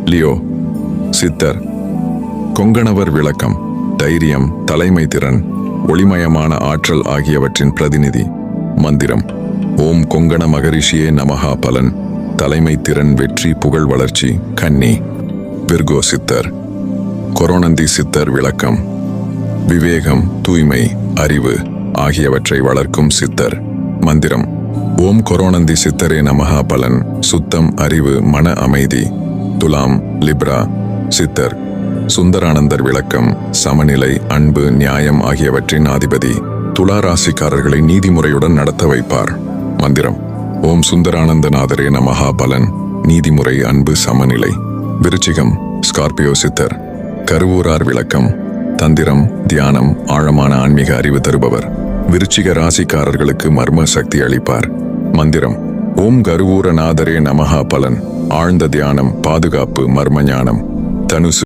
Leo சித்தர். கொங்கணவர் விளக்கம் தைரியம், தலைமை திறன், ஒளிமயமான ஆற்றல் ஆகியவற்றின் பிரதிநிதி. மந்திரம் ஓம் கொங்கண மகரிஷியே நமஹா. பலன் தலைமை திறன், வெற்றி, புகழ், வளர்ச்சி. கன்னி விர்கோ சித்தர். கொரோனந்தி சித்தர் விளக்கம் விவேகம், தூய்மை, அறிவு ஆகியவற்றை வளர்க்கும் சித்தர். மந்திரம் ஓம் கொரோனந்தி சித்தரே நமஹா. பலன் சுத்தம், அறிவு, மன அமைதி. துலாம் லிப்ரா சித்தர். சுந்தரானந்தர் விளக்கம் சமநிலை, அன்பு, நியாயம் ஆகியவற்றின் அதிபதி. துலா ராசிக்காரர்களை நீதிமுறையுடன் நடத்த வைப்பார். மந்திரம் ஓம் சுந்தரானந்தநாதரே நமஹா. பலன் நீதிமுறை, அன்பு, சமநிலை. விருச்சிகம் ஸ்கார்பியோ சித்தர். கருவூரார் விளக்கம் தந்திரம், தியானம், ஆழமான ஆன்மீக அறிவு தருபவர். விருச்சிக ராசிக்காரர்களுக்கு மர்ம சக்தி அளிப்பார். மந்திரம் ஓம் கருவூரநாதரே நமஹா. பலன் ஆழ்ந்த தியானம், பாதுகாப்பு, மர்ம ஞானம். தனுசு